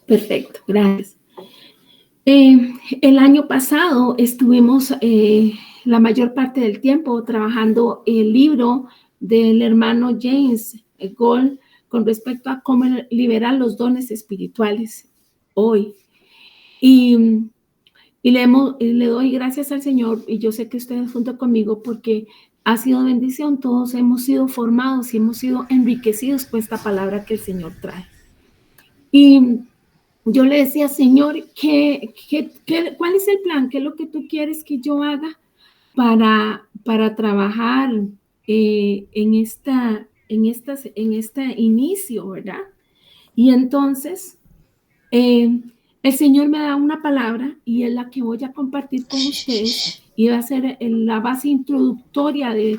Perfecto, gracias. El año pasado estuvimos la mayor parte del tiempo trabajando el libro del hermano James Gold con respecto a cómo liberar los dones espirituales hoy. Y le doy gracias al Señor, y yo sé que ustedes junto conmigo, porque ha sido bendición. Todos hemos sido formados y hemos sido enriquecidos con esta palabra que el Señor trae. Y yo le decía, Señor, ¿cuál es el plan? ¿Qué es lo que tú quieres que yo haga para trabajar en este inicio, ¿verdad? Y entonces el Señor me da una palabra y es la que voy a compartir con ustedes y va a ser la base introductoria de.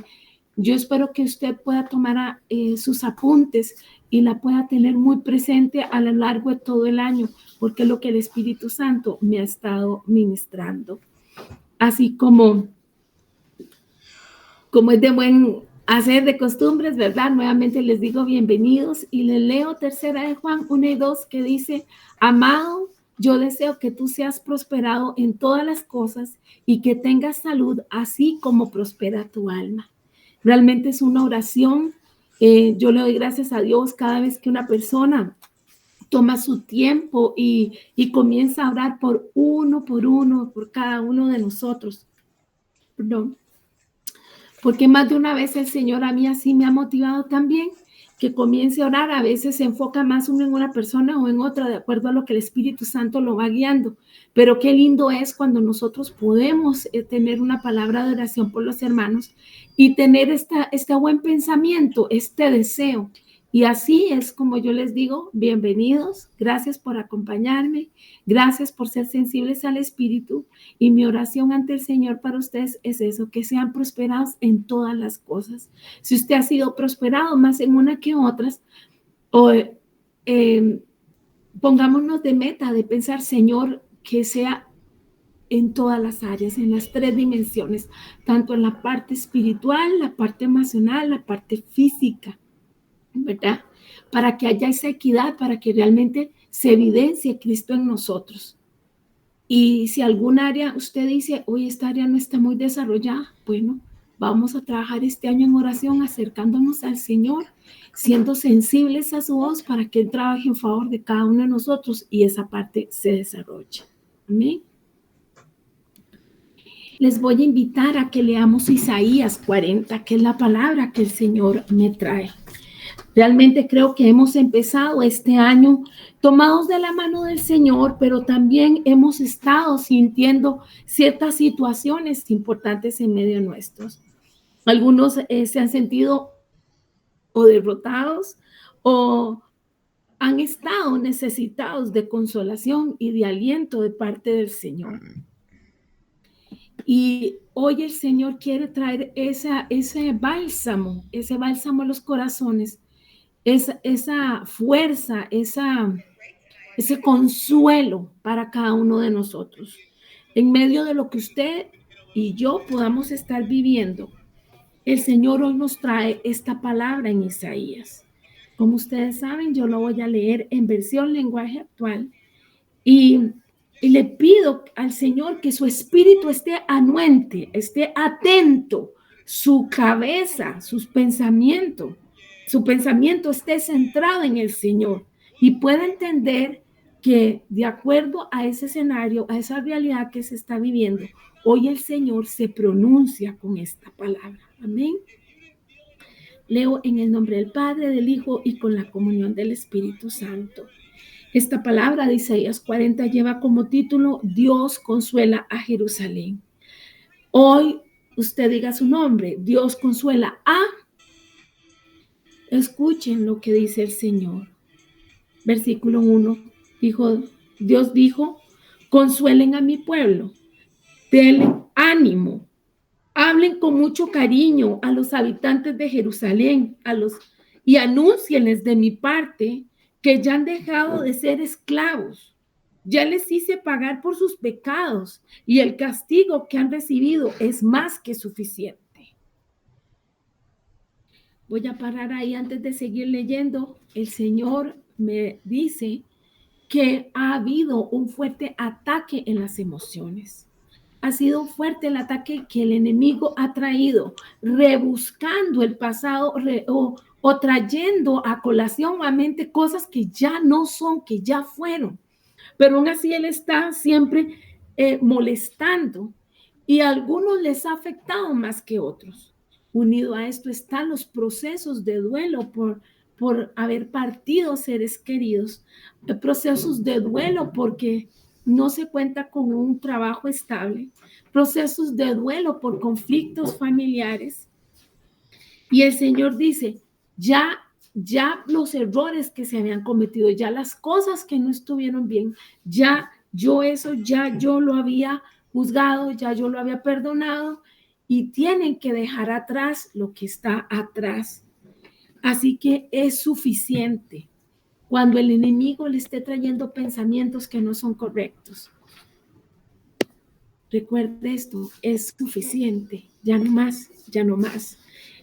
Yo espero que usted pueda tomar sus apuntes y la pueda tener muy presente a lo largo de todo el año, porque es lo que el Espíritu Santo me ha estado ministrando. Así como es de buen hacer de costumbres, ¿verdad? Nuevamente les digo bienvenidos y les leo 3 de Juan 1 y 2 que dice, amado, yo deseo que tú seas prosperado en todas las cosas y que tengas salud, así como prospera tu alma. Realmente es una oración. Yo le doy gracias a Dios cada vez que una persona toma su tiempo y comienza a orar por uno, por cada uno de nosotros. Perdón. Porque más de una vez el Señor a mí así me ha motivado también que comience a orar. A veces se enfoca más uno en una persona o en otra de acuerdo a lo que el Espíritu Santo lo va guiando. Pero qué lindo es cuando nosotros podemos tener una palabra de oración por los hermanos y tener este buen pensamiento, este deseo. Y así es como yo les digo, bienvenidos, gracias por acompañarme, gracias por ser sensibles al Espíritu. Y mi oración ante el Señor para ustedes es eso, que sean prosperados en todas las cosas. Si usted ha sido prosperado más en una que otras, pongámonos de meta de pensar, Señor, que sea en todas las áreas, en las 3 dimensiones, tanto en la parte espiritual, la parte emocional, la parte física, ¿verdad? Para que haya esa equidad, para que realmente se evidencie Cristo en nosotros. Y si algún área usted dice, oye, esta área no está muy desarrollada, bueno, vamos a trabajar este año en oración, acercándonos al Señor, siendo sensibles a su voz para que Él trabaje en favor de cada uno de nosotros y esa parte se desarrolle. Amén. Les voy a invitar a que leamos Isaías 40, que es la palabra que el Señor me trae. Realmente creo que hemos empezado este año tomados de la mano del Señor, pero también hemos estado sintiendo ciertas situaciones importantes en medio nuestros. Algunos se han sentido o derrotados o han estado necesitados de consolación y de aliento de parte del Señor. Y hoy el Señor quiere traer ese bálsamo a los corazones, esa fuerza, ese consuelo para cada uno de nosotros. En medio de lo que usted y yo podamos estar viviendo, el Señor hoy nos trae esta palabra en Isaías. Como ustedes saben, yo lo voy a leer en versión lenguaje actual y le pido al Señor que su espíritu esté anuente, esté atento, su cabeza, su pensamiento esté centrado en el Señor y pueda entender que de acuerdo a ese escenario, a esa realidad que se está viviendo, hoy el Señor se pronuncia con esta palabra. Amén. Leo en el nombre del Padre, del Hijo y con la comunión del Espíritu Santo. Esta palabra de Isaías 40 lleva como título Dios consuela a Jerusalén. Hoy usted diga su nombre, Dios consuela a. Escuchen lo que dice el Señor. Versículo 1, Dios dijo, consuelen a mi pueblo, denle ánimo, hablen con mucho cariño a los habitantes de Jerusalén, y anúncienles de mi parte que ya han dejado de ser esclavos. Ya les hice pagar por sus pecados y el castigo que han recibido es más que suficiente. Voy a parar ahí antes de seguir leyendo. El Señor me dice que ha habido un fuerte ataque en las emociones. Ha sido fuerte el ataque que el enemigo ha traído, rebuscando el pasado o trayendo a colación nuevamente cosas que ya no son, que ya fueron. Pero aún así él está siempre molestando y a algunos les ha afectado más que otros. Unido a esto están los procesos de duelo por haber partido seres queridos, procesos de duelo porque no se cuenta con un trabajo estable, procesos de duelo por conflictos familiares. Y el Señor dice, ya los errores que se habían cometido, ya las cosas que no estuvieron bien, ya yo lo había juzgado, ya yo lo había perdonado y tienen que dejar atrás lo que está atrás. Así que es suficiente cuando el enemigo le esté trayendo pensamientos que no son correctos. Recuerde esto, es suficiente, ya no más, ya no más.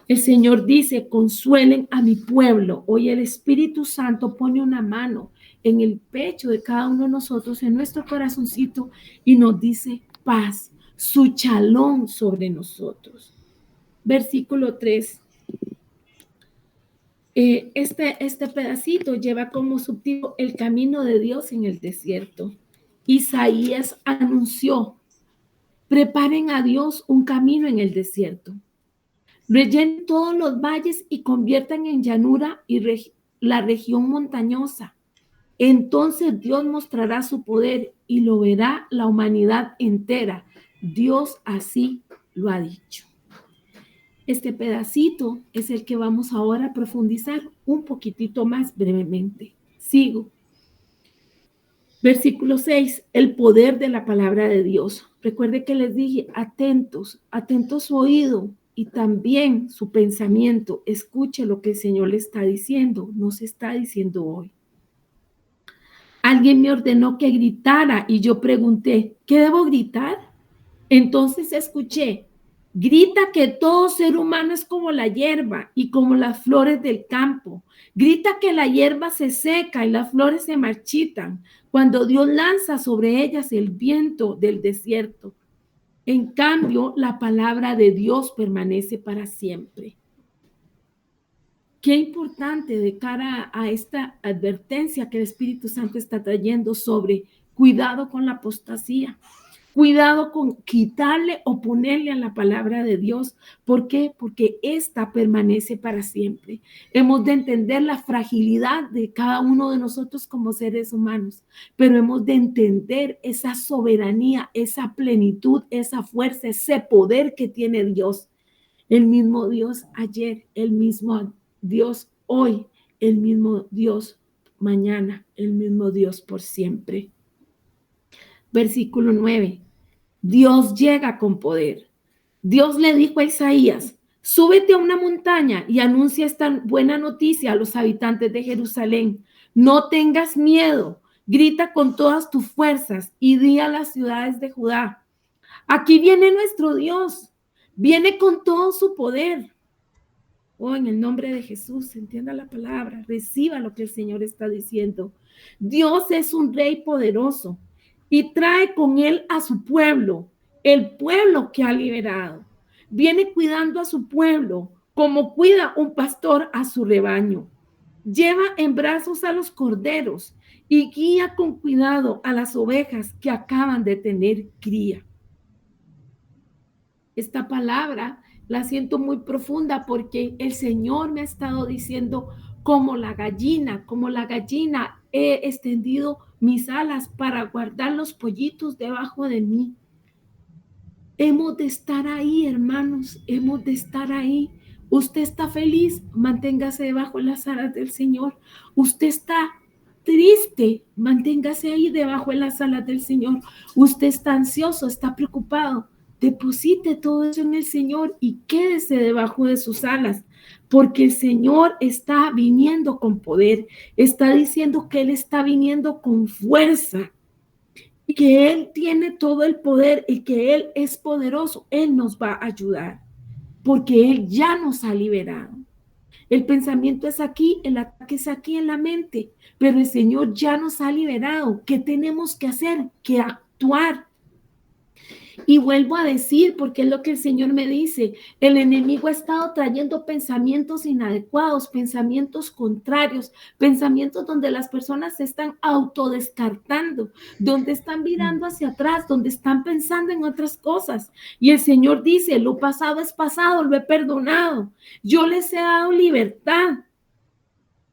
El Señor dice, consuelen a mi pueblo. Hoy el Espíritu Santo pone una mano en el pecho de cada uno de nosotros, en nuestro corazoncito, y nos dice paz, su chalón sobre nosotros. Versículo 3. Este pedacito lleva como subtítulo el camino de Dios en el desierto. Isaías anunció, preparen a Dios un camino en el desierto. Rellenen todos los valles y conviertan en llanura la región montañosa. Entonces Dios mostrará su poder y lo verá la humanidad entera. Dios así lo ha dicho. Este pedacito es el que vamos ahora a profundizar un poquitito más brevemente. Sigo. Versículo 6, el poder de la palabra de Dios. Recuerde que les dije, atentos su oído y también su pensamiento. Escuche lo que el Señor le está diciendo, nos está diciendo hoy. Alguien me ordenó que gritara y yo pregunté, ¿qué debo gritar? Entonces escuché, grita que todo ser humano es como la hierba y como las flores del campo. Grita que la hierba se seca y las flores se marchitan cuando Dios lanza sobre ellas el viento del desierto. En cambio, la palabra de Dios permanece para siempre. Qué importante de cara a esta advertencia que el Espíritu Santo está trayendo sobre cuidado con la apostasía. Cuidado con quitarle o ponerle a la palabra de Dios. ¿Por qué? Porque esta permanece para siempre. Hemos de entender la fragilidad de cada uno de nosotros como seres humanos, pero hemos de entender esa soberanía, esa plenitud, esa fuerza, ese poder que tiene Dios. El mismo Dios ayer, el mismo Dios hoy, el mismo Dios mañana, el mismo Dios por siempre. Versículo 9. Dios llega con poder. Dios le dijo a Isaías, súbete a una montaña y anuncia esta buena noticia a los habitantes de Jerusalén. No tengas miedo, grita con todas tus fuerzas y di a las ciudades de Judá. Aquí viene nuestro Dios, viene con todo su poder. Oh, en el nombre de Jesús, entienda la palabra, reciba lo que el Señor está diciendo. Dios es un rey poderoso y trae con él a su pueblo, el pueblo que ha liberado. Viene cuidando a su pueblo como cuida un pastor a su rebaño. Lleva en brazos a los corderos y guía con cuidado a las ovejas que acaban de tener cría. Esta palabra la siento muy profunda porque el Señor me ha estado diciendo como la gallina he extendido mis alas para guardar los pollitos debajo de mí. Hemos de estar ahí, hermanos, hemos de estar ahí. Usted está feliz, manténgase debajo de las alas del Señor. Usted está triste, manténgase ahí debajo de las alas del Señor. Usted está ansioso, está preocupado. Deposite todo eso en el Señor y quédese debajo de sus alas, porque el Señor está viniendo con poder, está diciendo que Él está viniendo con fuerza y que Él tiene todo el poder y que Él es poderoso. Él nos va a ayudar, porque Él ya nos ha liberado. El pensamiento es aquí, el ataque es aquí en la mente, pero el Señor ya nos ha liberado. ¿Qué tenemos que hacer? Que actuar. Y vuelvo a decir, porque es lo que el Señor me dice, el enemigo ha estado trayendo pensamientos inadecuados, pensamientos contrarios, pensamientos donde las personas se están autodescartando, donde están mirando hacia atrás, donde están pensando en otras cosas. Y el Señor dice, lo pasado es pasado, lo he perdonado, yo les he dado libertad.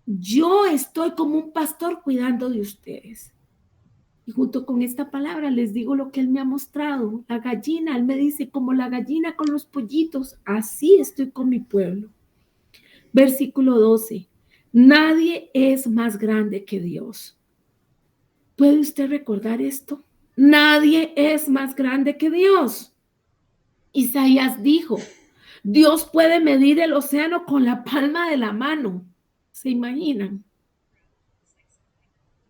Yo estoy como un pastor cuidando de ustedes. Y junto con esta palabra les digo lo que Él me ha mostrado. La gallina, Él me dice, como la gallina con los pollitos, así estoy con mi pueblo. Versículo 12. Nadie es más grande que Dios. ¿Puede usted recordar esto? Nadie es más grande que Dios. Isaías dijo, Dios puede medir el océano con la palma de la mano. ¿Se imaginan?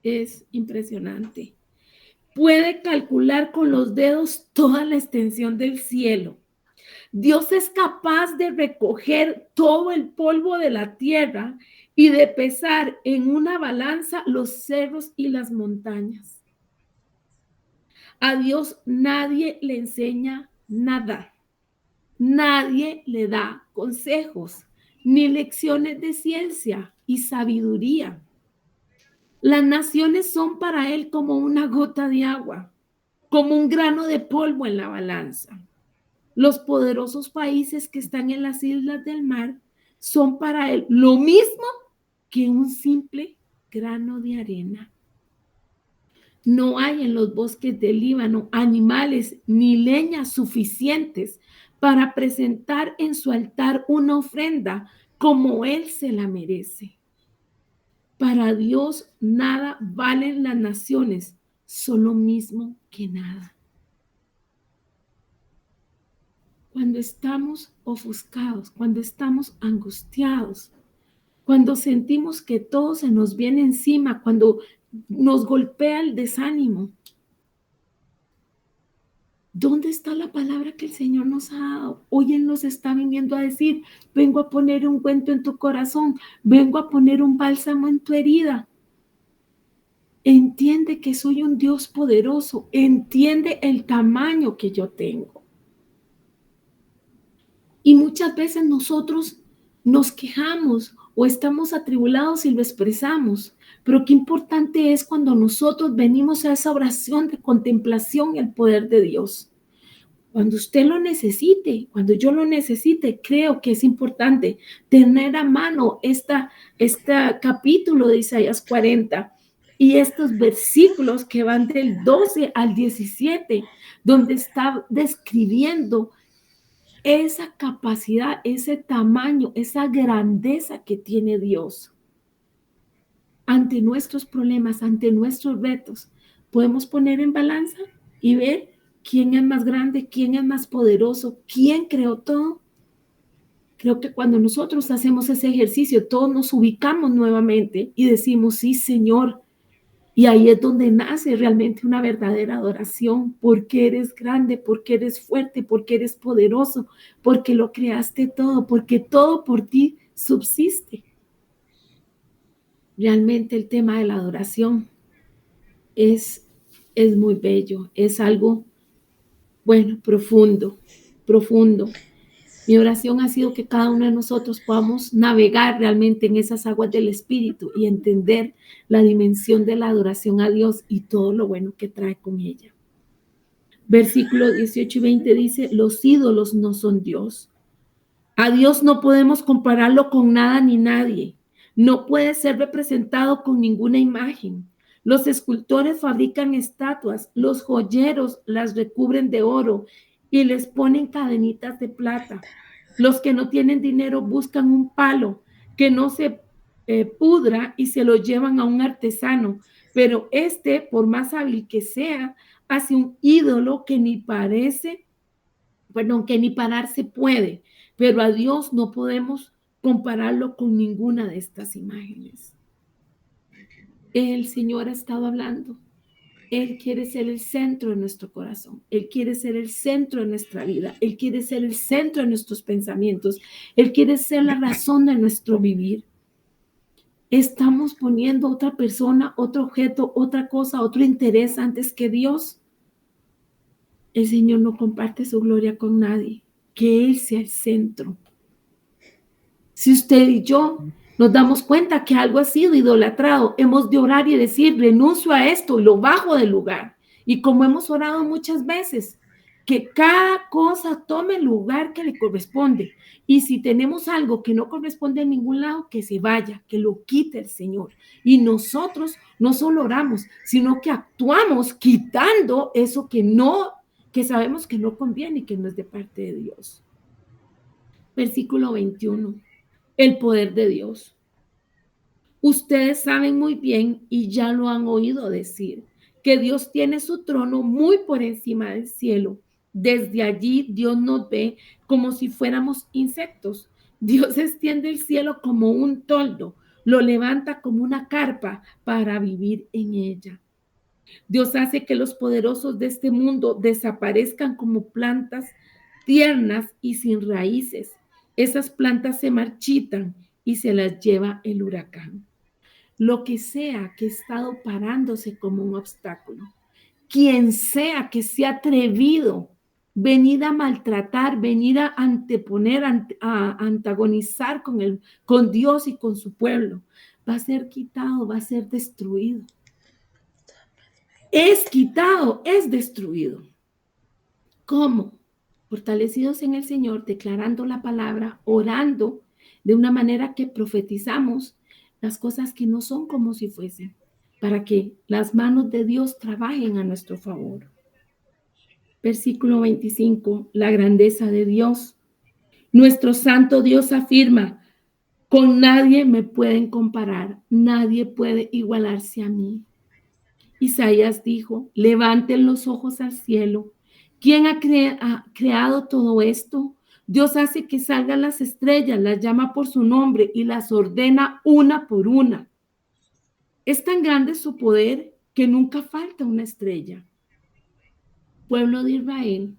Es impresionante. Puede calcular con los dedos toda la extensión del cielo. Dios es capaz de recoger todo el polvo de la tierra y de pesar en una balanza los cerros y las montañas. A Dios nadie le enseña nada. Nadie le da consejos ni lecciones de ciencia y sabiduría. Las naciones son para Él como una gota de agua, como un grano de polvo en la balanza. Los poderosos países que están en las islas del mar son para Él lo mismo que un simple grano de arena. No hay en los bosques del Líbano animales ni leñas suficientes para presentar en su altar una ofrenda como Él se la merece. Para Dios nada valen las naciones, son lo mismo que nada. Cuando estamos ofuscados, cuando estamos angustiados, cuando sentimos que todo se nos viene encima, cuando nos golpea el desánimo, ¿dónde está la palabra que el Señor nos ha dado? Hoy Él nos está viniendo a decir, vengo a poner un ungüento en tu corazón, vengo a poner un bálsamo en tu herida. Entiende que soy un Dios poderoso, entiende el tamaño que yo tengo. Y muchas veces nosotros nos quejamos o estamos atribulados y lo expresamos, pero qué importante es cuando nosotros venimos a esa oración de contemplación y el poder de Dios. Cuando usted lo necesite, cuando yo lo necesite, creo que es importante tener a mano este capítulo de Isaías 40 y estos versículos que van del 12 al 17, donde está describiendo esa capacidad, ese tamaño, esa grandeza que tiene Dios. Ante nuestros problemas, ante nuestros retos, podemos poner en balanza y ver quién es más grande, quién es más poderoso, quién creó todo. Creo que cuando nosotros hacemos ese ejercicio, todos nos ubicamos nuevamente y decimos, sí, Señor. Y ahí es donde nace realmente una verdadera adoración, porque eres grande, porque eres fuerte, porque eres poderoso, porque lo creaste todo, porque todo por ti subsiste. Realmente el tema de la adoración es muy bello, es algo, bueno, profundo, profundo. Mi oración ha sido que cada uno de nosotros podamos navegar realmente en esas aguas del Espíritu y entender la dimensión de la adoración a Dios y todo lo bueno que trae con ella. Versículos 18 y 20 dice, los ídolos no son Dios. A Dios no podemos compararlo con nada ni nadie. No puede ser representado con ninguna imagen. Los escultores fabrican estatuas, los joyeros las recubren de oro y les ponen cadenitas de plata. Los que no tienen dinero buscan un palo que no se pudra y se lo llevan a un artesano, pero este, por más hábil que sea, hace un ídolo que ni parece, perdón, que ni pararse puede, pero a Dios no podemos compararlo con ninguna de estas imágenes. El Señor ha estado hablando. Él quiere ser el centro de nuestro corazón. Él quiere ser el centro de nuestra vida. Él quiere ser el centro de nuestros pensamientos. Él quiere ser la razón de nuestro vivir. Estamos poniendo otra persona, otro objeto, otra cosa, otro interés antes que Dios. El Señor no comparte su gloria con nadie. Que Él sea el centro. Si usted y yo nos damos cuenta que algo ha sido idolatrado, hemos de orar y decir, renuncio a esto y lo bajo del lugar. Y como hemos orado muchas veces, que cada cosa tome el lugar que le corresponde. Y si tenemos algo que no corresponde a ningún lado, que se vaya, que lo quite el Señor. Y nosotros no solo oramos, sino que actuamos quitando eso que sabemos que no conviene y que no es de parte de Dios. Versículo 21. El poder de Dios. Ustedes saben muy bien y ya lo han oído decir, que Dios tiene su trono muy por encima del cielo. Desde allí Dios nos ve como si fuéramos insectos. Dios extiende el cielo como un toldo, lo levanta como una carpa para vivir en ella. Dios hace que los poderosos de este mundo desaparezcan como plantas tiernas y sin raíces. Esas plantas se marchitan y se las lleva el huracán. Lo que sea que ha estado parándose como un obstáculo, quien sea que se ha atrevido venir a maltratar, venir a anteponer, a antagonizar con Dios y con su pueblo, va a ser quitado, va a ser destruido. Es quitado, es destruido. ¿Cómo? Fortalecidos en el Señor, declarando la palabra, orando de una manera que profetizamos las cosas que no son como si fuesen, para que las manos de Dios trabajen a nuestro favor. Versículo 25, la grandeza de Dios. Nuestro santo Dios afirma, con nadie me pueden comparar, nadie puede igualarse a mí. Isaías dijo, levanten los ojos al cielo. ¿Quién ha creado todo esto? Dios hace que salgan las estrellas, las llama por su nombre y las ordena una por una. Es tan grande su poder que nunca falta una estrella. Pueblo de Israel,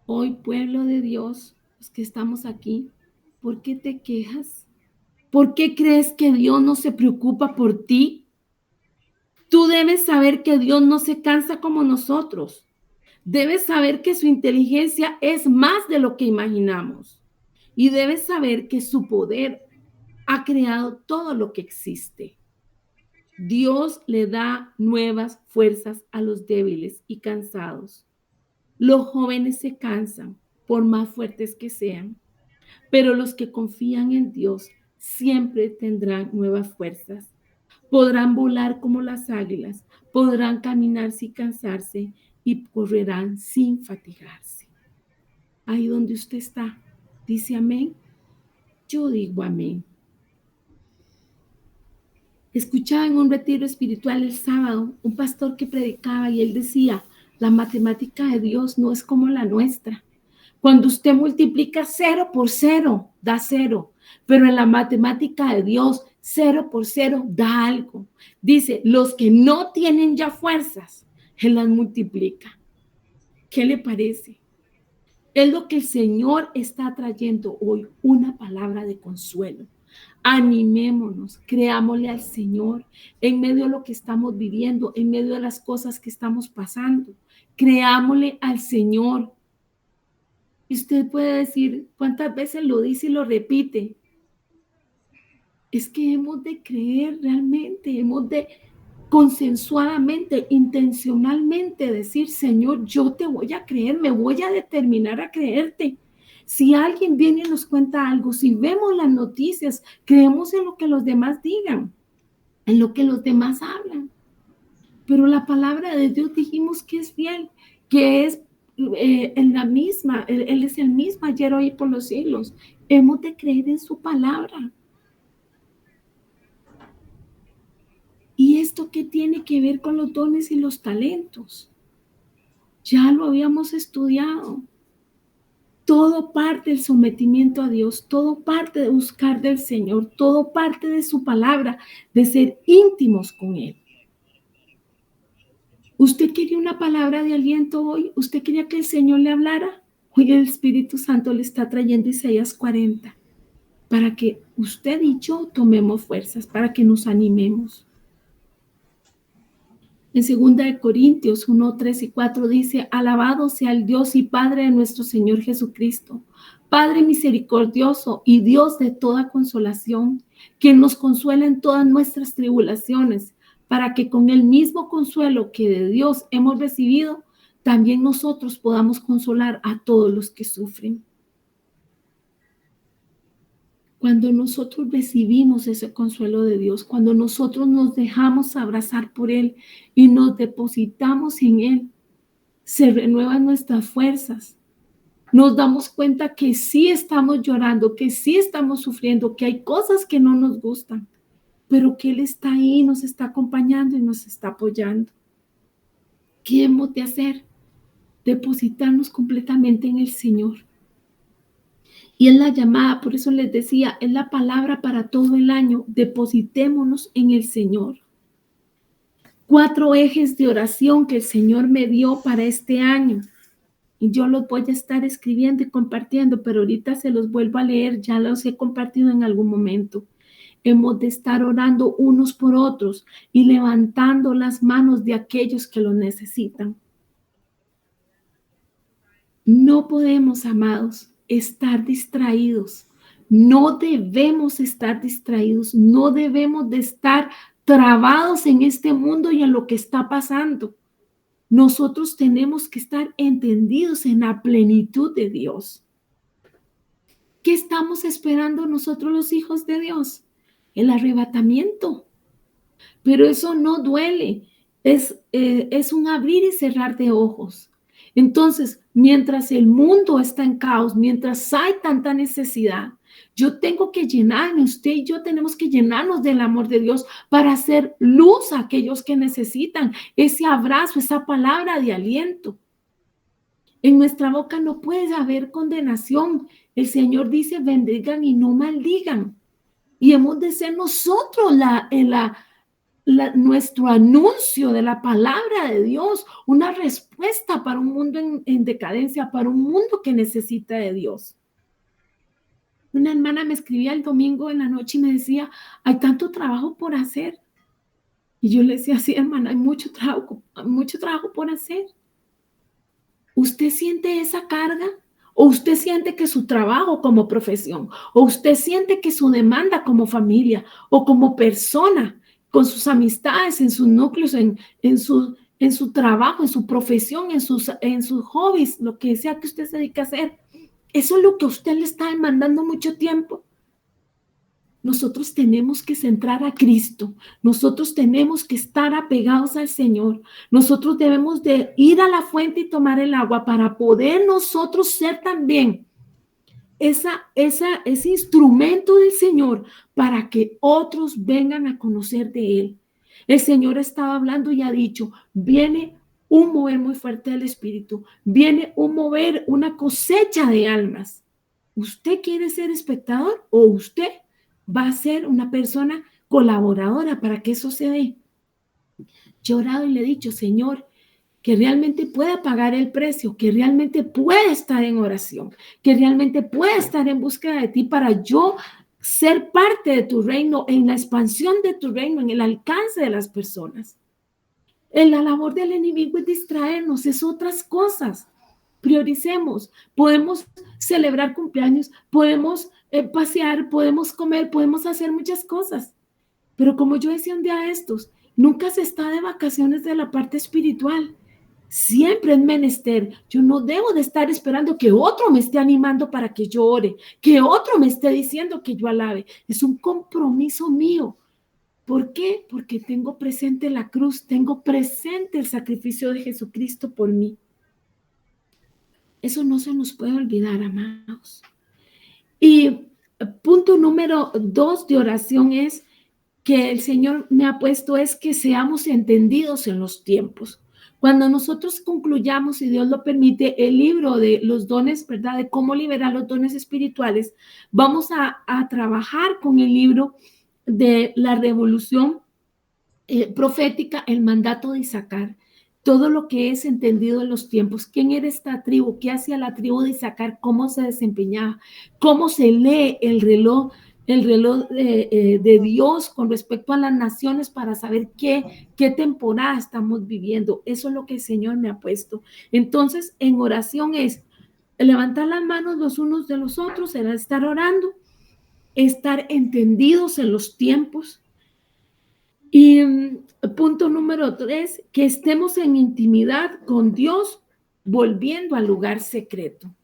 hoy pueblo de Dios, los que estamos aquí, ¿por qué te quejas? ¿Por qué crees que Dios no se preocupa por ti? Tú debes saber que Dios no se cansa como nosotros. Debes saber que su inteligencia es más de lo que imaginamos. Y debes saber que su poder ha creado todo lo que existe. Dios le da nuevas fuerzas a los débiles y cansados. Los jóvenes se cansan, por más fuertes que sean, pero los que confían en Dios siempre tendrán nuevas fuerzas. Podrán volar como las águilas, podrán caminar sin cansarse y correrán sin fatigarse. Ahí donde usted está, dice amén. Yo digo amén. Escuchaba en un retiro espiritual el sábado un pastor que predicaba y él decía, la matemática de Dios no es como la nuestra. Cuando usted multiplica 0 por 0, da 0. Pero en la matemática de Dios, 0 por 0 da algo. Dice, los que no tienen ya fuerzas, Él las multiplica. ¿Qué le parece? Es lo que el Señor está trayendo hoy, una palabra de consuelo. Animémonos, creámosle al Señor en medio de lo que estamos viviendo, en medio de las cosas que estamos pasando. Creámosle al Señor. Y usted puede decir, ¿cuántas veces lo dice y lo repite? Es que hemos de creer realmente, hemos de consensuadamente, intencionalmente decir, Señor, yo te voy a creer, me voy a determinar a creerte. Si alguien viene y nos cuenta algo, si vemos las noticias, creemos en lo que los demás digan, en lo que los demás hablan. Pero la palabra de Dios dijimos que es fiel, que es en la misma, él es el mismo ayer, hoy y por los siglos. Hemos de creer en su palabra. ¿Y esto qué tiene que ver con los dones y los talentos? Ya lo habíamos estudiado. Todo parte del sometimiento a Dios, todo parte de buscar del Señor, todo parte de su palabra, de ser íntimos con Él. ¿Usted quería una palabra de aliento hoy? ¿Usted quería que el Señor le hablara? Hoy el Espíritu Santo le está trayendo Isaías 40 para que usted y yo tomemos fuerzas, para que nos animemos. En 2 Corintios 1, 3 y 4 dice: alabado sea el Dios y Padre de nuestro Señor Jesucristo, Padre misericordioso y Dios de toda consolación, quien nos consuela en todas nuestras tribulaciones, para que con el mismo consuelo que de Dios hemos recibido, también nosotros podamos consolar a todos los que sufren. Cuando nosotros recibimos ese consuelo de Dios, cuando nosotros nos dejamos abrazar por Él y nos depositamos en Él, se renuevan nuestras fuerzas. Nos damos cuenta que sí estamos llorando, que sí estamos sufriendo, que hay cosas que no nos gustan, pero que Él está ahí, nos está acompañando y nos está apoyando. ¿Qué hemos de hacer? Depositarnos completamente en el Señor. Y es la llamada, por eso les decía, es la palabra para todo el año. Depositémonos en el Señor. 4 ejes de oración que el Señor me dio para este año. Y yo los voy a estar escribiendo y compartiendo, pero ahorita se los vuelvo a leer, ya los he compartido en algún momento. Hemos de estar orando unos por otros y levantando las manos de aquellos que lo necesitan. No podemos, amados, estar distraídos. No debemos estar distraídos. No debemos de estar trabados en este mundo y en lo que está pasando. Nosotros tenemos que estar entendidos en la plenitud de Dios. ¿Qué estamos esperando nosotros los hijos de Dios? El arrebatamiento. Pero eso no duele. Es un abrir y cerrar de ojos. Entonces, mientras el mundo está en caos, mientras hay tanta necesidad, yo tengo que llenarme, usted y yo tenemos que llenarnos del amor de Dios para hacer luz a aquellos que necesitan ese abrazo, esa palabra de aliento. En nuestra boca no puede haber condenación. El Señor dice: bendigan y no maldigan. Y hemos de ser nosotros nuestro anuncio de la palabra de Dios, una respuesta para un mundo en decadencia, para un mundo que necesita de Dios. Una hermana me escribía el domingo en la noche y me decía: hay tanto trabajo por hacer. Y yo le decía: sí, hermana, hay mucho trabajo por hacer. ¿Usted siente esa carga? ¿O usted siente que su trabajo como profesión, o usted siente que su demanda como familia o como persona, con sus amistades, en sus núcleos, en su trabajo, en su profesión, en sus hobbies, lo que sea que usted se dedique a hacer, eso es lo que a usted le está demandando mucho tiempo? Nosotros tenemos que centrar a Cristo. Nosotros tenemos que estar apegados al Señor. Nosotros debemos de ir a la fuente y tomar el agua para poder nosotros ser también ese instrumento del Señor para que otros vengan a conocer de Él. El Señor estaba hablando y ha dicho: viene un mover muy fuerte del Espíritu, viene un mover, una cosecha de almas. ¿Usted quiere ser espectador o usted va a ser una persona colaboradora para que eso se dé? Yo he orado y le he dicho: Señor, que realmente pueda pagar el precio, que realmente pueda estar en oración, que realmente pueda estar en búsqueda de ti para yo ser parte de tu reino, en la expansión de tu reino, en el alcance de las personas. En la labor del enemigo es distraernos, es otras cosas. Prioricemos. Podemos celebrar cumpleaños, podemos pasear, podemos comer, podemos hacer muchas cosas. Pero como yo decía un día de estos, nunca se está de vacaciones de la parte espiritual. Siempre es menester. Yo no debo de estar esperando que otro me esté animando para que yo ore, que otro me esté diciendo que yo alabe. Es un compromiso mío. ¿Por qué? Porque tengo presente la cruz, tengo presente el sacrificio de Jesucristo por mí. Eso no se nos puede olvidar, amados. Y punto número 2 de oración es que el Señor me ha puesto, es que seamos entendidos en los tiempos. Cuando nosotros concluyamos, si Dios lo permite, el libro de los dones, ¿verdad? De cómo liberar los dones espirituales, vamos a trabajar con el libro de la revolución profética, el mandato de Isaacar. todo lo que es entendido en los tiempos. ¿Quién era esta tribu? ¿Qué hacía la tribu de Isaacar? ¿Cómo se desempeñaba? ¿Cómo se lee el reloj de Dios con respecto a las naciones para saber qué temporada estamos viviendo? Eso es lo que el Señor me ha puesto. Entonces, en oración es levantar las manos los unos de los otros, era estar orando, estar entendidos en los tiempos. Y punto número 3, que estemos en intimidad con Dios, volviendo al lugar secreto.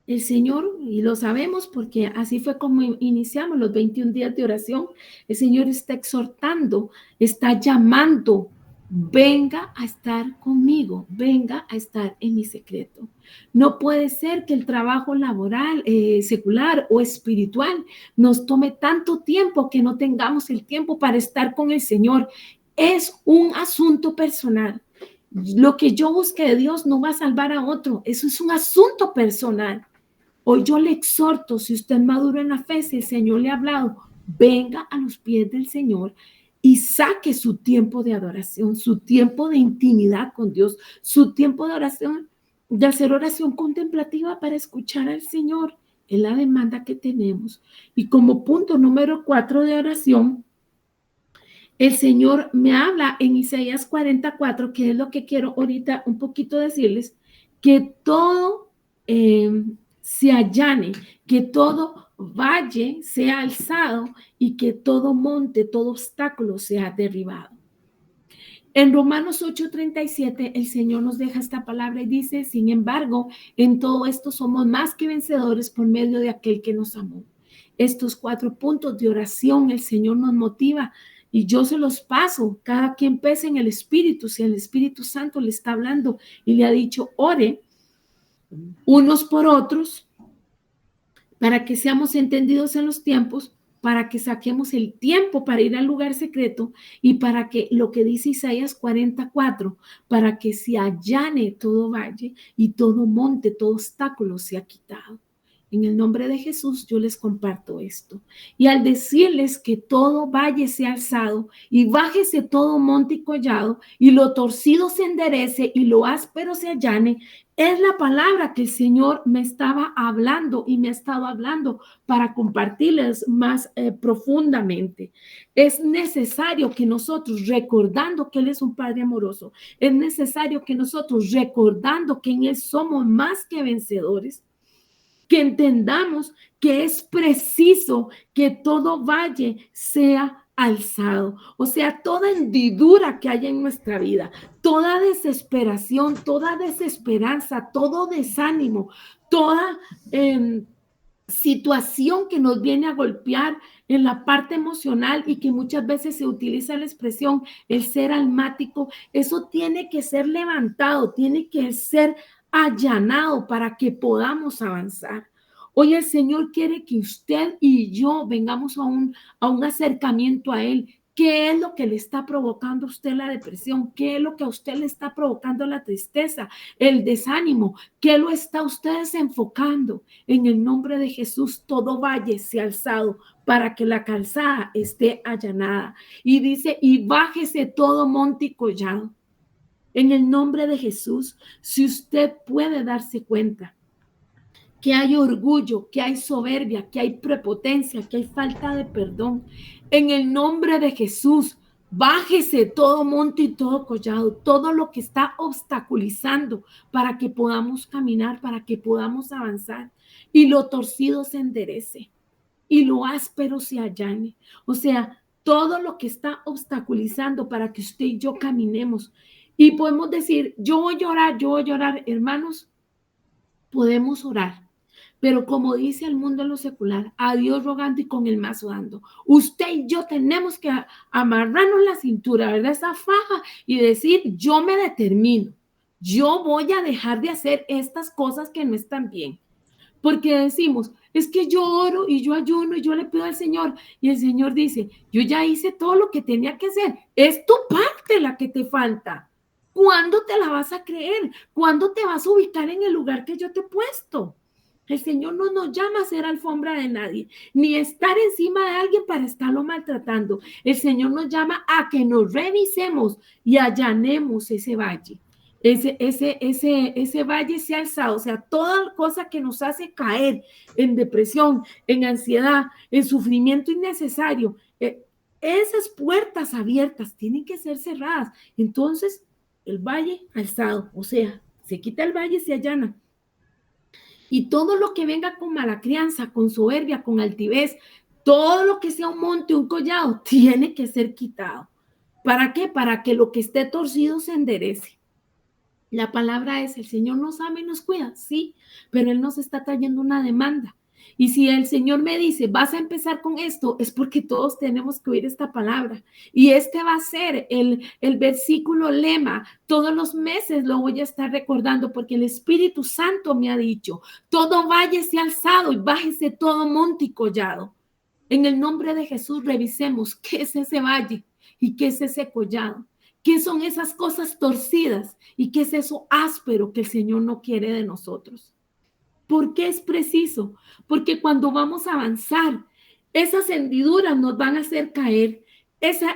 El Señor, y lo sabemos porque así fue como iniciamos los 21 días de oración, el Señor está exhortando, está llamando, venga a estar conmigo, venga a estar en mi secreto. No puede ser que el trabajo laboral, secular o espiritual nos tome tanto tiempo que no tengamos el tiempo para estar con el Señor. Es un asunto personal. Lo que yo busque de Dios no va a salvar a otro, eso es un asunto personal. Hoy yo le exhorto, si usted maduro en la fe, si el Señor le ha hablado, venga a los pies del Señor y saque su tiempo de adoración, su tiempo de intimidad con Dios, su tiempo de oración, de hacer oración contemplativa para escuchar al Señor. Es la demanda que tenemos. Y como punto número 4 de oración, el Señor me habla en Isaías 44, que es lo que quiero ahorita un poquito decirles, que todo se allane, que todo valle sea alzado y que todo monte, todo obstáculo sea derribado. En Romanos 8:37 el Señor nos deja esta palabra y dice, sin embargo, en todo esto somos más que vencedores por medio de aquel que nos amó. Estos 4 puntos de oración el Señor nos motiva y yo se los paso. Cada quien pese en el Espíritu, si el Espíritu Santo le está hablando y le ha dicho, ore unos por otros para que seamos entendidos en los tiempos, para que saquemos el tiempo para ir al lugar secreto y para que lo que dice Isaías 44, para que se allane todo valle y todo monte, todo obstáculo sea quitado. En el nombre de Jesús yo les comparto esto. Y al decirles que todo valle sea alzado y bájese todo monte y collado y lo torcido se enderece y lo áspero se allane, es la palabra que el Señor me estaba hablando y me ha estado hablando para compartirles más profundamente. Es necesario que nosotros, recordando que Él es un Padre amoroso, es necesario que nosotros, recordando que en Él somos más que vencedores, que entendamos que es preciso que todo valle sea alzado, o sea, toda hendidura que haya en nuestra vida, toda desesperación, toda desesperanza, todo desánimo, toda situación que nos viene a golpear en la parte emocional y que muchas veces se utiliza la expresión el ser almático, eso tiene que ser levantado, tiene que ser allanado para que podamos avanzar. Hoy el Señor quiere que usted y yo vengamos a un acercamiento a Él. ¿Qué es lo que le está provocando a usted la depresión? ¿Qué es lo que a usted le está provocando la tristeza, el desánimo? ¿Qué lo está usted desenfocando? En el nombre de Jesús, todo valle sea alzado para que la calzada esté allanada. Y dice, y bájese todo monte y collado. En el nombre de Jesús, si usted puede darse cuenta que hay orgullo, que hay soberbia, que hay prepotencia, que hay falta de perdón, en el nombre de Jesús, bájese todo monte y todo collado, todo lo que está obstaculizando para que podamos caminar, para que podamos avanzar y lo torcido se enderece y lo áspero se allane. O sea, todo lo que está obstaculizando para que usted y yo caminemos. Y podemos decir, yo voy a llorar, hermanos, podemos orar. Pero como dice el mundo en lo secular, a Dios rogando y con el mazo dando. Usted y yo tenemos que amarrarnos la cintura, ¿verdad? Esa faja y decir, yo me determino. Yo voy a dejar de hacer estas cosas que no están bien. Porque decimos, es que yo oro y yo ayuno y yo le pido al Señor. Y el Señor dice, yo ya hice todo lo que tenía que hacer. Es tu parte la que te falta. ¿Cuándo te la vas a creer? ¿Cuándo te vas a ubicar en el lugar que yo te he puesto? El Señor no nos llama a ser alfombra de nadie, ni estar encima de alguien para estarlo maltratando. El Señor nos llama a que nos revisemos y allanemos ese valle. Ese valle se ha alzado, o sea, toda cosa que nos hace caer en depresión, en ansiedad, en sufrimiento innecesario, esas puertas abiertas tienen que ser cerradas. Entonces, el valle alzado, o sea, se quita el valle, se allana. Y todo lo que venga con mala crianza, con soberbia, con altivez, todo lo que sea un monte, un collado, tiene que ser quitado. ¿Para qué? Para que lo que esté torcido se enderece. La palabra es, el Señor nos ama y nos cuida, sí, pero Él nos está trayendo una demanda. Y si el Señor me dice, vas a empezar con esto, es porque todos tenemos que oír esta palabra. Y este va a ser el versículo lema. Todos los meses lo voy a estar recordando porque el Espíritu Santo me ha dicho, todo valle sea alzado y bájese todo monte y collado. En el nombre de Jesús revisemos qué es ese valle y qué es ese collado. ¿Qué son esas cosas torcidas? ¿Y qué es eso áspero que el Señor no quiere de nosotros? ¿Por qué es preciso? Porque cuando vamos a avanzar, esas hendiduras nos van a hacer caer. Esa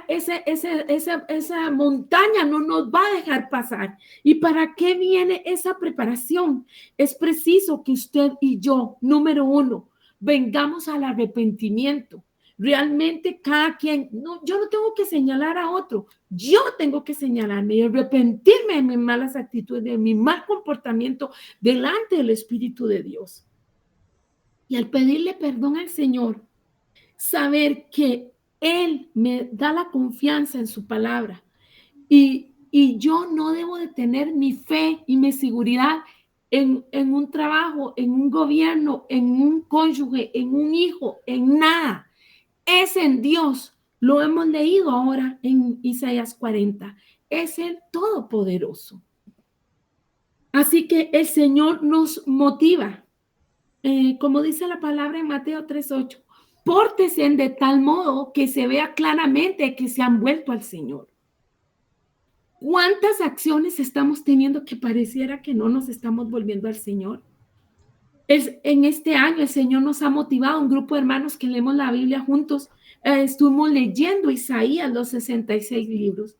montaña no nos va a dejar pasar. ¿Y para qué viene esa preparación? Es preciso que usted y yo, número uno, vengamos al arrepentimiento. Realmente cada quien, no, yo no tengo que señalar a otro, yo tengo que señalarme y arrepentirme de mis malas actitudes, de mi mal comportamiento delante del Espíritu de Dios. Y al pedirle perdón al Señor, saber que Él me da la confianza en su palabra y yo no debo de tener mi fe y mi seguridad en un trabajo, en un gobierno, en un cónyuge, en un hijo, en nada. Es en Dios. Lo hemos leído ahora en Isaías 40. Es el Todopoderoso. Así que el Señor nos motiva. Como dice la palabra en Mateo 3:8, pórtense de tal modo que se vea claramente que se han vuelto al Señor. ¿Cuántas acciones estamos teniendo que pareciera que no nos estamos volviendo al Señor? En este año el Señor nos ha motivado, un grupo de hermanos que leemos la Biblia juntos, estuvimos leyendo Isaías, los 66 libros.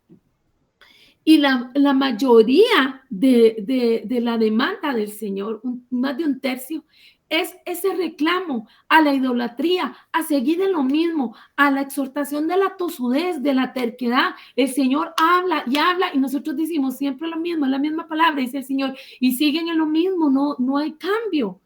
Y la mayoría de la demanda del Señor, más de un tercio, es ese reclamo a la idolatría, a seguir en lo mismo, a la exhortación de la tosudez, de la terquedad. El Señor habla y nosotros decimos siempre lo mismo, la misma palabra, dice el Señor, y siguen en lo mismo, no hay cambio.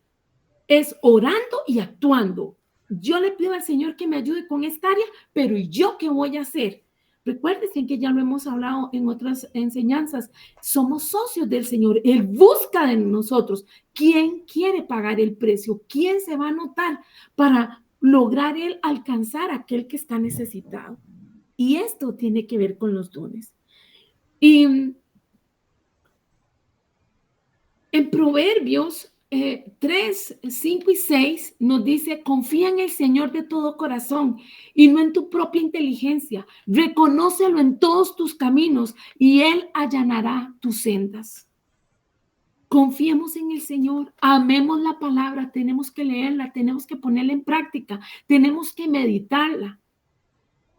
Es orando y actuando. Yo le pido al Señor que me ayude con esta área, pero ¿yo qué voy a hacer? Recuérdense que ya lo hemos hablado en otras enseñanzas. Somos socios del Señor. Él busca de nosotros. ¿Quién quiere pagar el precio? ¿Quién se va a anotar para lograr Él alcanzar a aquel que está necesitado? Y esto tiene que ver con los dones. Y en Proverbios 3, 5 y 6 nos dice, confía en el Señor de todo corazón y no en tu propia inteligencia. Reconócelo en todos tus caminos y Él allanará tus sendas. Confiemos en el Señor, amemos la palabra, tenemos que leerla, tenemos que ponerla en práctica, tenemos que meditarla.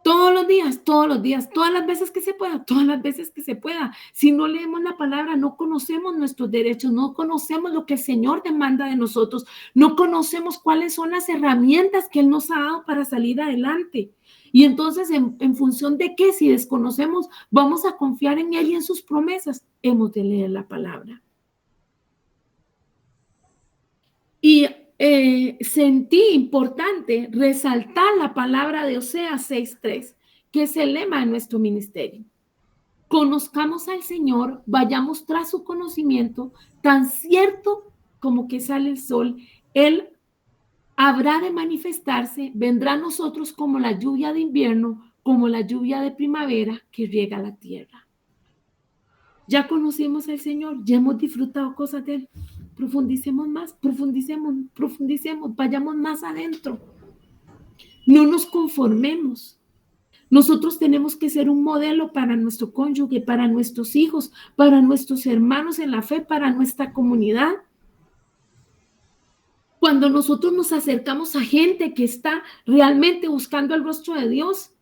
Todos los días, todas las veces que se pueda, todas las veces que se pueda. Si no leemos la palabra, no conocemos nuestros derechos, no conocemos lo que el Señor demanda de nosotros, no conocemos cuáles son las herramientas que Él nos ha dado para salir adelante. Y entonces, en función de qué, si desconocemos, vamos a confiar en Él y en sus promesas, hemos de leer la palabra. Y sentí importante resaltar la palabra de Oseas 6:3, que es el lema de nuestro ministerio. Conozcamos al Señor, vayamos tras su conocimiento, tan cierto como que sale el sol, Él habrá de manifestarse, vendrá a nosotros como la lluvia de invierno, como la lluvia de primavera que riega la tierra. Ya conocimos al Señor, ya hemos disfrutado cosas de Él. Profundicemos más, profundicemos, vayamos más adentro. No nos conformemos. Nosotros tenemos que ser un modelo para nuestro cónyuge, para nuestros hijos, para nuestros hermanos en la fe, para nuestra comunidad. Cuando nosotros nos acercamos a gente que está realmente buscando el rostro de Dios,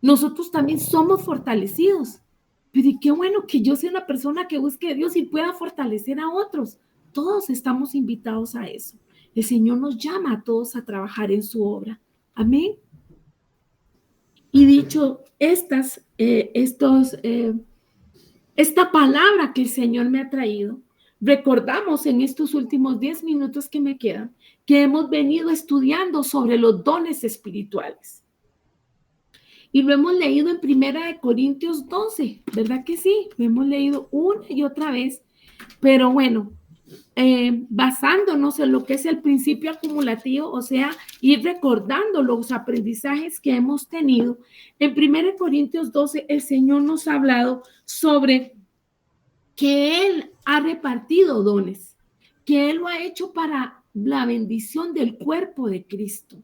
nosotros también somos fortalecidos. Pero y qué bueno que yo sea una persona que busque a Dios y pueda fortalecer a otros. Todos estamos invitados a eso. El Señor nos llama a todos a trabajar en su obra. Amén. Y dicho esta palabra que el Señor me ha traído, recordamos en estos últimos 10 minutos que me quedan que hemos venido estudiando sobre los dones espirituales. Y lo hemos leído en Primera de Corintios 12, ¿verdad que sí? Lo hemos leído una y otra vez, pero bueno, basándonos en lo que es el principio acumulativo, o sea, ir recordando los aprendizajes que hemos tenido. En 1 Corintios 12, el Señor nos ha hablado sobre que Él ha repartido dones, que Él lo ha hecho para la bendición del cuerpo de Cristo.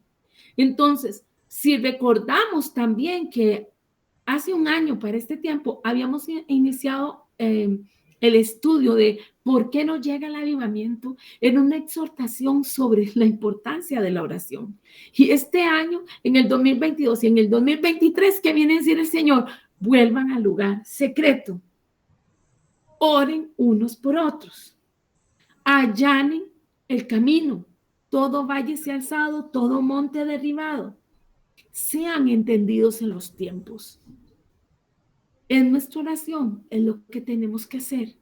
Entonces, si recordamos también que hace un año para este tiempo habíamos iniciado el estudio de por qué no llega el avivamiento, en una exhortación sobre la importancia de la oración. Y este año, en el 2022 y en el 2023, que viene a decir el Señor, vuelvan al lugar secreto, oren unos por otros, allanen el camino, todo valle sea alzado, todo monte derribado, sean entendidos en los tiempos. En nuestra oración es lo que tenemos que hacer,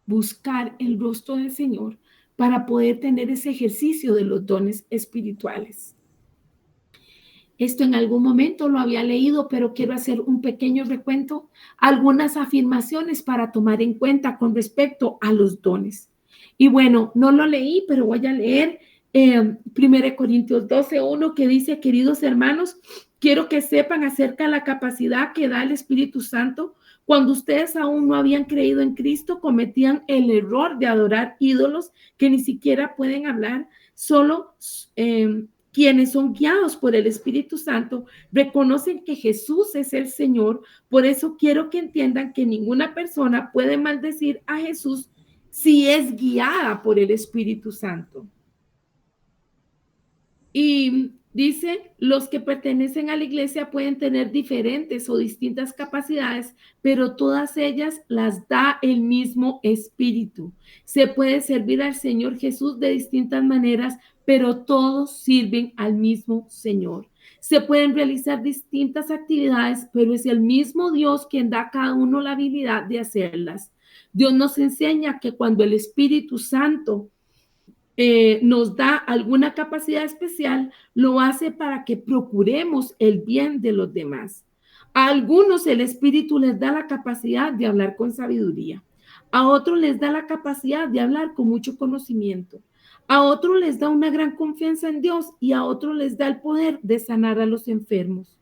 buscar el rostro del Señor para poder tener ese ejercicio de los dones espirituales. Esto en algún momento lo había leído, pero quiero hacer un pequeño recuento, algunas afirmaciones para tomar en cuenta con respecto a los dones. Y bueno, no lo leí, pero voy a leer 1 Corintios 12:1 que dice, queridos hermanos, quiero que sepan acerca de la capacidad que da el Espíritu Santo. Cuando ustedes aún no habían creído en Cristo, cometían el error de adorar ídolos que ni siquiera pueden hablar, solo quienes son guiados por el Espíritu Santo reconocen que Jesús es el Señor. Por eso quiero que entiendan que ninguna persona puede maldecir a Jesús si es guiada por el Espíritu Santo. Y dice, los que pertenecen a la iglesia pueden tener diferentes o distintas capacidades, pero todas ellas las da el mismo Espíritu. Se puede servir al Señor Jesús de distintas maneras, pero todos sirven al mismo Señor. Se pueden realizar distintas actividades, pero es el mismo Dios quien da a cada uno la habilidad de hacerlas. Dios nos enseña que cuando el Espíritu Santo nos da alguna capacidad especial, lo hace para que procuremos el bien de los demás. A algunos el Espíritu les da la capacidad de hablar con sabiduría. A otros les da la capacidad de hablar con mucho conocimiento. A otros les da una gran confianza en Dios y a otros les da el poder de sanar a los enfermos.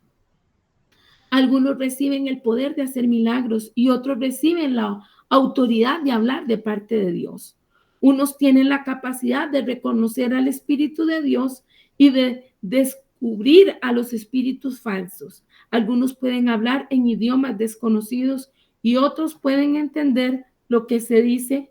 Algunos reciben el poder de hacer milagros y otros reciben la autoridad de hablar de parte de Dios. Unos tienen la capacidad de reconocer al Espíritu de Dios y de descubrir a los espíritus falsos. Algunos pueden hablar en idiomas desconocidos y otros pueden entender lo que se dice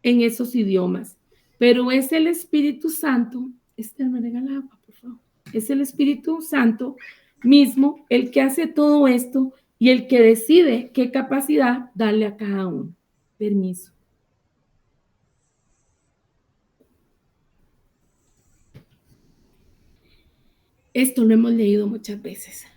en esos idiomas. Pero es el Espíritu Santo, me regala agua, por favor. Es el Espíritu Santo mismo el que hace todo esto y el que decide qué capacidad darle a cada uno. Permiso. Esto lo hemos leído muchas veces.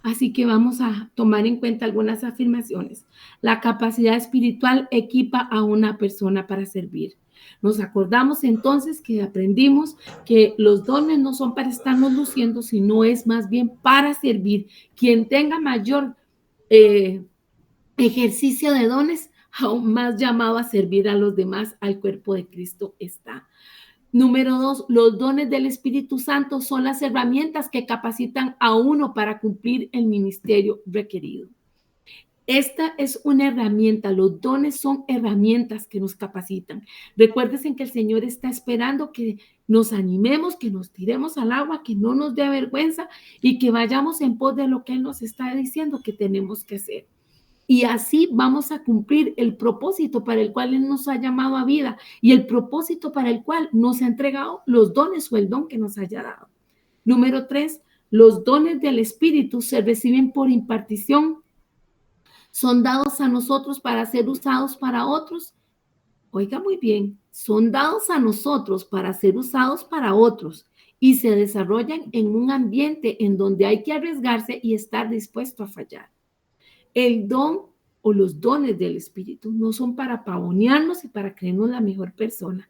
Así que vamos a tomar en cuenta algunas afirmaciones. La capacidad espiritual equipa a una persona para servir. Nos acordamos entonces que aprendimos que los dones no son para estarnos luciendo, sino es más bien para servir. Quien tenga mayor ejercicio de dones, aún más llamado a servir a los demás, al cuerpo de Cristo está. Número 2, los dones del Espíritu Santo son las herramientas que capacitan a uno para cumplir el ministerio requerido. Esta es una herramienta, los dones son herramientas que nos capacitan. Recuérdense que el Señor está esperando que nos animemos, que nos tiremos al agua, que no nos dé vergüenza y que vayamos en pos de lo que Él nos está diciendo que tenemos que hacer. Y así vamos a cumplir el propósito para el cual Él nos ha llamado a vida y el propósito para el cual nos ha entregado los dones o el don que nos haya dado. Número 3, los dones del Espíritu se reciben por impartición, son dados a nosotros para ser usados para otros. Oiga muy bien, son dados a nosotros para ser usados para otros y se desarrollan en un ambiente en donde hay que arriesgarse y estar dispuesto a fallar. El don o los dones del Espíritu no son para pavonearnos y para creernos la mejor persona.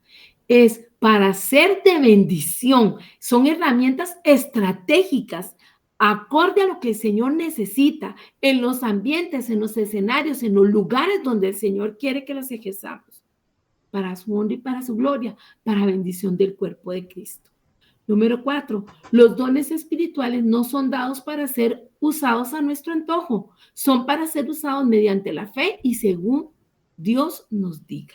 Es para ser de bendición. Son herramientas estratégicas acorde a lo que el Señor necesita en los ambientes, en los escenarios, en los lugares donde el Señor quiere que los ejerzamos. Para su honra y para su gloria, para bendición del cuerpo de Cristo. Número 4, los dones espirituales no son dados para ser usados a nuestro antojo, son para ser usados mediante la fe y según Dios nos diga.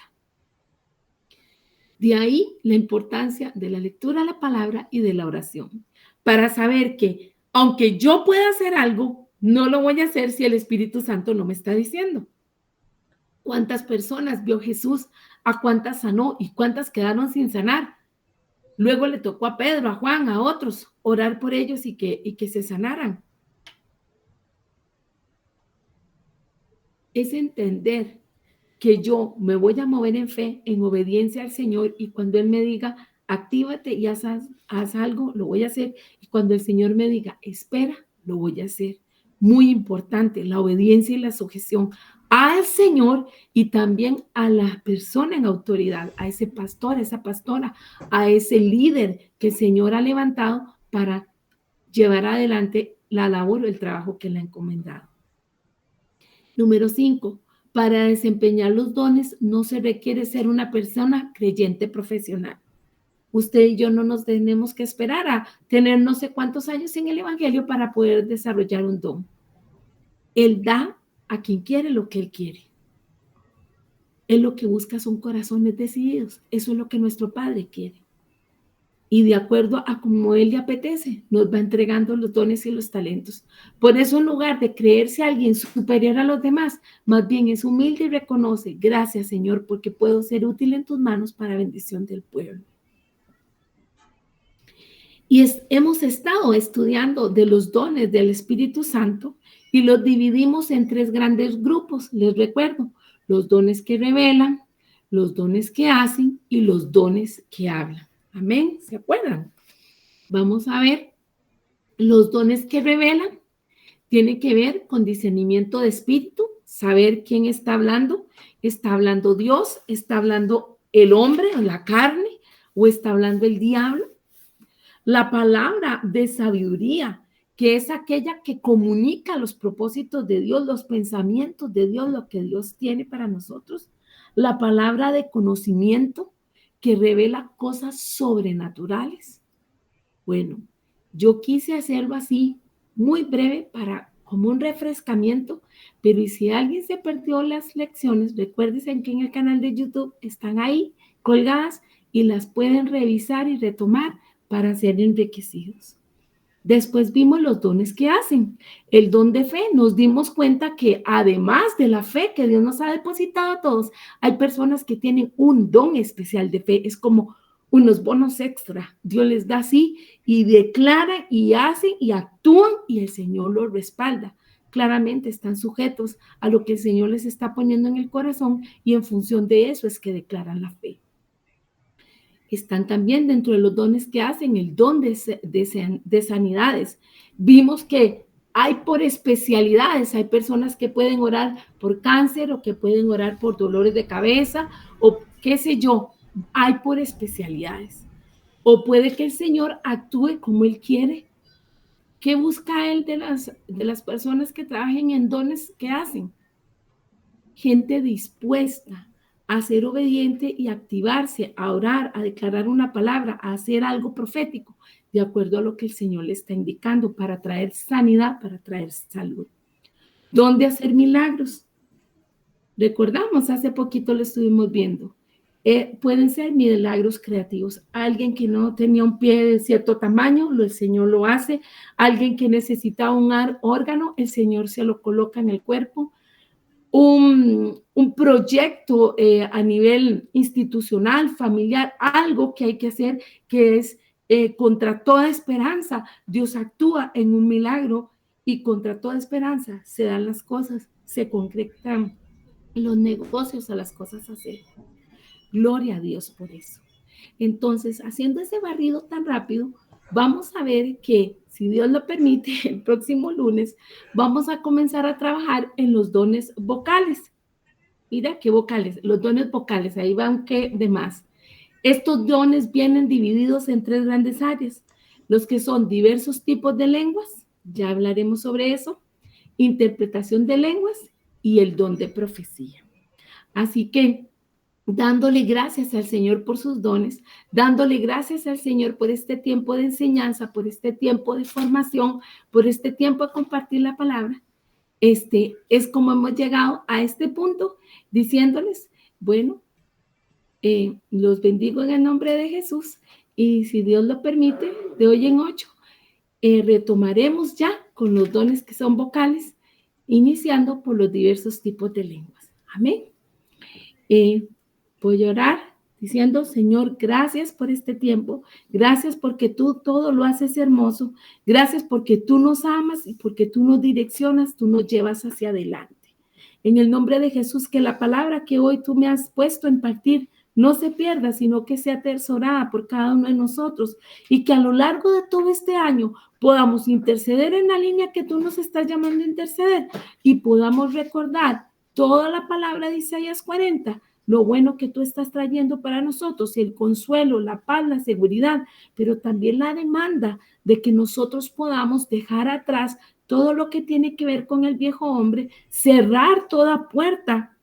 De ahí la importancia de la lectura de la palabra y de la oración, para saber que aunque yo pueda hacer algo, no lo voy a hacer si el Espíritu Santo no me está diciendo. ¿Cuántas personas vio Jesús? ¿A cuántas sanó? ¿Y cuántas quedaron sin sanar? Luego le tocó a Pedro, a Juan, a otros, orar por ellos y que se sanaran. Es entender que yo me voy a mover en fe, en obediencia al Señor, y cuando Él me diga, actívate y haz algo, lo voy a hacer. Y cuando el Señor me diga, espera, lo voy a hacer. Muy importante, la obediencia y la sujeción al Señor y también a la persona en autoridad, a ese pastor, a esa pastora, a ese líder que el Señor ha levantado para llevar adelante la labor o el trabajo que le ha encomendado. Número 5, para desempeñar los dones no se requiere ser una persona creyente profesional. Usted y yo no nos tenemos que esperar a tener no sé cuántos años en el Evangelio para poder desarrollar un don. Él da a quien quiere lo que Él quiere. Él lo que busca son corazones decididos. Eso es lo que nuestro Padre quiere. Y de acuerdo a como Él le apetece, nos va entregando los dones y los talentos. Por eso, en lugar de creerse alguien superior a los demás, más bien es humilde y reconoce, gracias Señor, porque puedo ser útil en tus manos para bendición del pueblo. Y hemos estado estudiando de los dones del Espíritu Santo y los dividimos en 3 grandes grupos. Les recuerdo, los dones que revelan, los dones que hacen y los dones que hablan. Amén, ¿se acuerdan? Vamos a ver, los dones que revelan tienen que ver con discernimiento de espíritu, saber quién está hablando Dios, está hablando el hombre o la carne, o está hablando el diablo. La palabra de sabiduría, que es aquella que comunica los propósitos de Dios, los pensamientos de Dios, lo que Dios tiene para nosotros. La palabra de conocimiento, que revela cosas sobrenaturales. Bueno, yo quise hacerlo así, muy breve, para como un refrescamiento, pero y si alguien se perdió las lecciones, recuérdense que en el canal de YouTube están ahí colgadas y las pueden revisar y retomar para ser enriquecidos. Después vimos los dones que hacen. El don de fe, nos dimos cuenta que además de la fe que Dios nos ha depositado a todos, hay personas que tienen un don especial de fe. Es como unos bonos extra. Dios les da así y declaran y hacen y actúan y el Señor los respalda. Claramente están sujetos a lo que el Señor les está poniendo en el corazón y en función de eso es que declaran la fe. Están también dentro de los dones que hacen el don de sanidades. Vimos que hay por especialidades, hay personas que pueden orar por cáncer o que pueden orar por dolores de cabeza o qué sé yo, hay por especialidades. O puede que el Señor actúe como Él quiere. ¿Qué busca Él de las personas que trabajen en dones que hacen? Gente dispuesta a ser obediente y activarse, a orar, a declarar una palabra, a hacer algo profético, de acuerdo a lo que el Señor le está indicando, para traer sanidad, para traer salud. ¿Dónde hacer milagros? Recordamos, hace poquito lo estuvimos viendo. Pueden ser milagros creativos. Alguien que no tenía un pie de cierto tamaño, el Señor lo hace. Alguien que necesitaba un órgano, el Señor se lo coloca en el cuerpo. un proyecto a nivel institucional, familiar, algo que hay que hacer que es contra toda esperanza. Dios actúa en un milagro y contra toda esperanza se dan las cosas, se concretan los negocios a las cosas así. Gloria a Dios por eso. Entonces, haciendo ese barrido tan rápido, vamos a ver que, si Dios lo permite, el próximo lunes vamos a comenzar a trabajar en los dones vocales. Mira qué vocales, los dones vocales, ahí van que de más. Estos dones vienen divididos en tres grandes áreas, los que son diversos tipos de lenguas, ya hablaremos sobre eso, interpretación de lenguas y el don de profecía. Así que dándole gracias al Señor por sus dones, dándole gracias al Señor por este tiempo de enseñanza, por este tiempo de formación, por este tiempo de compartir la palabra. Es como hemos llegado a este punto diciéndoles, bueno, los bendigo en el nombre de Jesús y si Dios lo permite, de hoy en 8, retomaremos ya con los dones que son vocales, iniciando por los diversos tipos de lenguas. Amén. Voy a orar diciendo, Señor, gracias por este tiempo, gracias porque tú todo lo haces hermoso, gracias porque tú nos amas y porque tú nos direccionas, tú nos llevas hacia adelante. En el nombre de Jesús, que la palabra que hoy tú me has puesto en partir no se pierda, sino que sea atesorada por cada uno de nosotros y que a lo largo de todo este año podamos interceder en la línea que tú nos estás llamando a interceder y podamos recordar toda la palabra de Isaías 40, lo bueno que tú estás trayendo para nosotros, el consuelo, la paz, la seguridad, pero también la demanda de que nosotros podamos dejar atrás todo lo que tiene que ver con el viejo hombre, cerrar toda puerta,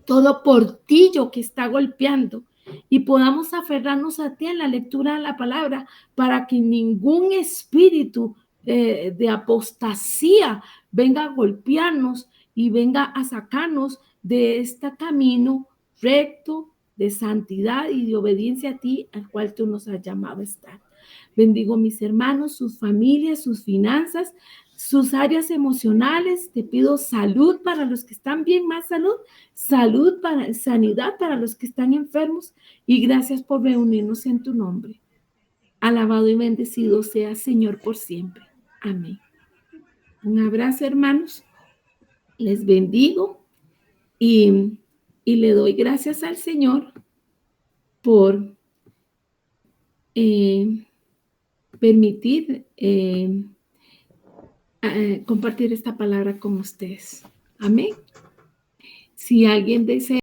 todo portillo que está golpeando y podamos aferrarnos a ti en la lectura de la palabra para que ningún espíritu de apostasía venga a golpearnos y venga a sacarnos de este camino recto de santidad y de obediencia a ti, al cual tú nos has llamado a estar. Bendigo mis hermanos, sus familias, sus finanzas, sus áreas emocionales. Te pido salud para los que están bien, más salud, sanidad para los que están enfermos y gracias por reunirnos en tu nombre. Alabado y bendecido sea Señor por siempre. Amén. Un abrazo, hermanos. Les bendigo y le doy gracias al Señor por permitir compartir esta palabra con ustedes. Amén. Si alguien desea